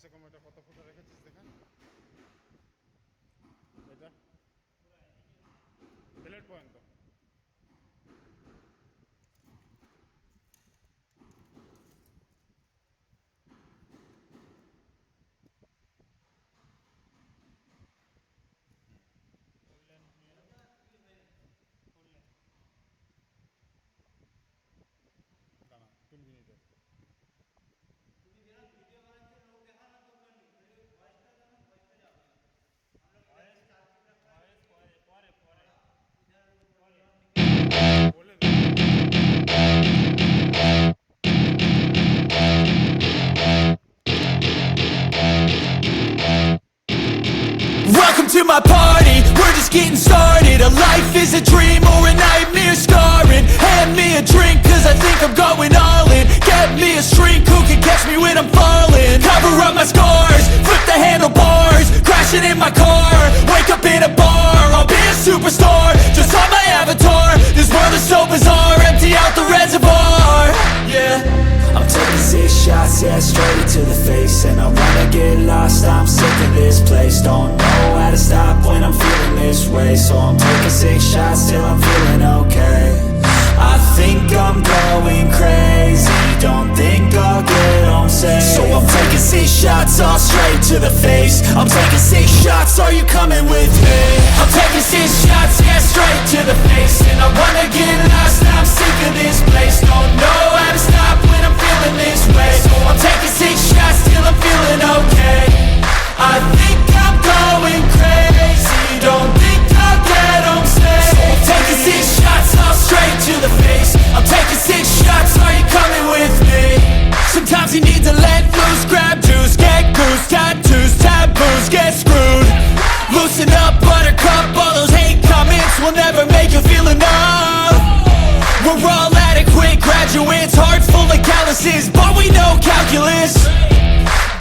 কমসে কম এটা কত ফুটে রেখেছিস দেখেন, এটা প্লেট পর্যন্ত। দাঁড়া 3 মিনিটের। Welcome to my party, we're just getting started. A life is a dream or a nightmare scarring. Hand me a drink cause I think I'm going all in. Get me a shrink who can catch me when I'm falling. Cover up my scars, flip the handlebars. Crashing in my car, wake up in a bar. I'll be a superstar, just on my avatar. This world is so bizarre, empty out the reservoir. Yeah, I'm taking 6 shots, yeah, straight to the face. And I wanna get lost, I'm sick of this place. Don't know how to stop when I'm feeling this way. So I'm taking 6 shots till I'm feeling okay. I think I'm going crazy, don't think I'll get home safe. So I'm taking 6 shots, all straight to the face. I'm taking 6 shots, are you coming with me? I'm taking 6 shots, yeah, straight to the face. And I wanna get lost, I'm sick of this place. Don't know how to stop when I'm feeling this way. So I'm taking 6 shots till I'm feeling okay. I think I'm going crazy, don't think I'll get home safe. So I'm taking 6 shots, all straight to the face. I'm taking 6 shots, are you coming with me? Sometimes you need to let loose, grab juice, get goose, tattoos, taboos, get screwed. Loosen up, buttercup, all those hate comments will never make you feel enough. We're all adequate graduates, heart full of calluses, but we know calculus.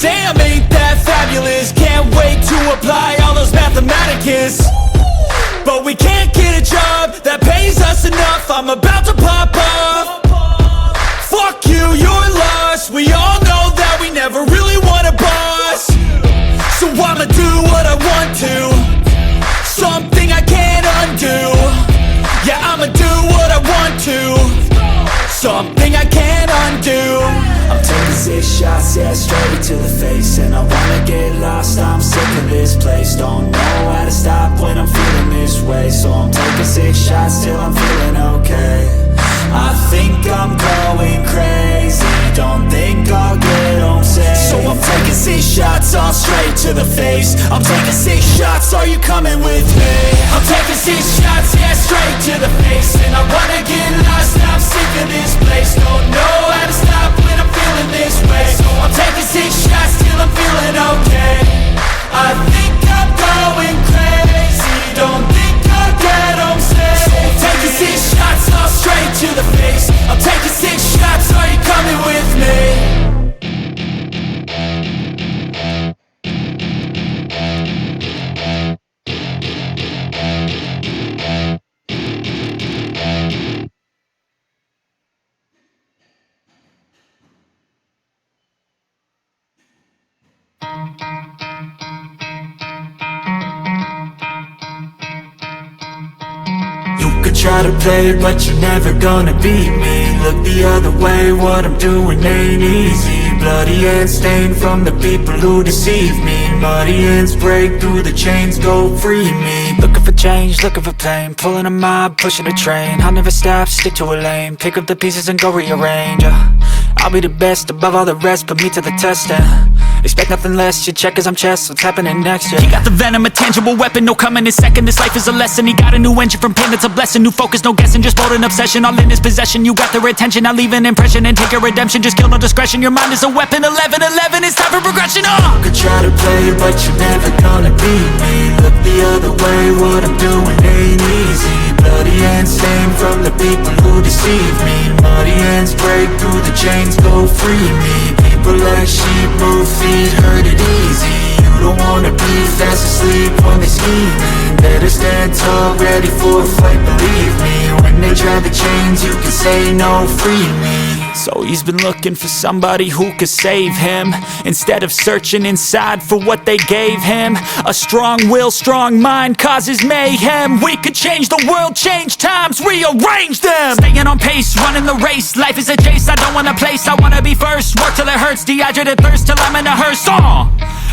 Damn, ain't that fabulous? Can't wait to apply all those mathematicus. But we can't get a job that pays us enough. I'm about to pop off. Fuck you, you're lost. We all know that we never really want a boss. So I'ma do what I want to, something I can't undo. Yeah, I'ma do what I want to, something I can't undo. I'm taking 6 shots, yeah, straight to the face. And I wanna get lost, I'm sick of this place. Don't know how to stop when I'm feeling this way. So I'm taking 6 shots till I'm feeling okay. I think I'm going crazy, don't think I'll get home safe. So I'm taking 6 shots, all straight to the face. I'm taking 6 shots, are you coming with me? I'm taking 6 shots, yeah, straight to the face. And I wanna get lost, I'm sick of this place. Don't know how to stop when I'm feeling this way. So I'm taking 6 shots till I'm feeling okay. I think I'm going crazy, don't think I'll get home safe. So I'm taking 6 shots, all straight to the face. I'm taking 6 shots, are you coming with me? Try to play, but you're never gonna beat me. Look the other way, what I'm doing ain't easy. Bloody hands stained from the people who deceive me. Muddy hands break through the chains, go free me. Looking for change, looking for pain, pulling a mob, pushing a train. I'll never stop, stick to a lane, pick up the pieces and go rearrange. I'll be the best above all the rest, put me to the test and expect nothing less, your checkers, I'm chess, what's happening next, yeah. He got the venom, a tangible weapon, no coming in second. This life is a lesson, he got a new engine from pain, it's a blessing. New focus, no guessing, just bold and obsession. All in his possession, you got their attention. I'll leave an impression and take your redemption. Just kill, no discretion, your mind is a weapon. 11-11, it's time for progression, You could try to play, but you're never gonna beat me. Look the other way, what I'm doing ain't easy. Bloody hands stained from the people who deceive me. Muddy hands break through the chains, go free me. People like sheep, move feet, hurt it easy. You don't wanna be fast asleep when they scheming. Better stand tall, ready for a fight, believe me. When they try the chains, you can say no, free me. So he's been looking for somebody who could save him, instead of searching inside for what they gave him. A strong will, strong mind causes mayhem. We could change the world, change times, rearrange them. Staying on pace, running the race. Life is a chase, I don't want a place, I wanna be first. Work till it hurts, dehydrated thirst till I'm in a hearse.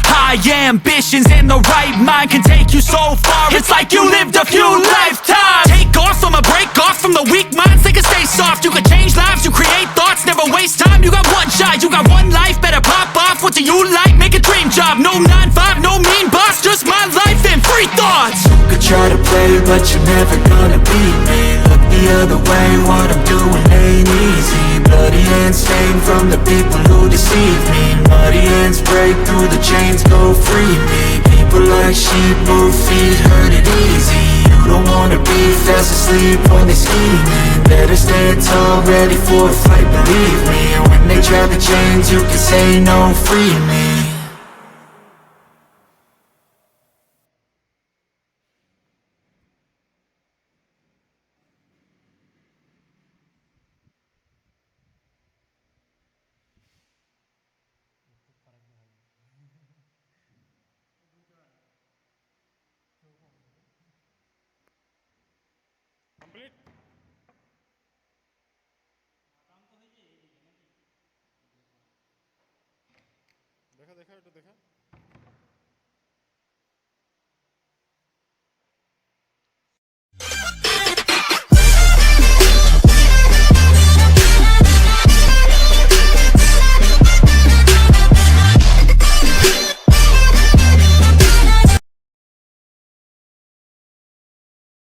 High ambitions and the right mind can take you so far. It's like you lived a few lifetimes. Take off from a break off from the weak minds, they can stay soft. You can change lives, you create thoughts, never waste time. You got one shot, you got one life, better pop off. What do you like? Make a dream job. No 9-5, no mean boss, just my life and free thoughts. You could try to play, but you're never gonna beat me. Look the other way, what I'm doing ain't easy. Bloody hands stained from the people who deceive me. Muddy hands break through the chains, go free me. People like sheep move feet, hurt it easy. You don't wanna be fast asleep when they scheming. Better stand tall, ready for a fight, believe me. When they try the chains, you can say no, free me. Complete. দেখা দেখা, এটা দেখা।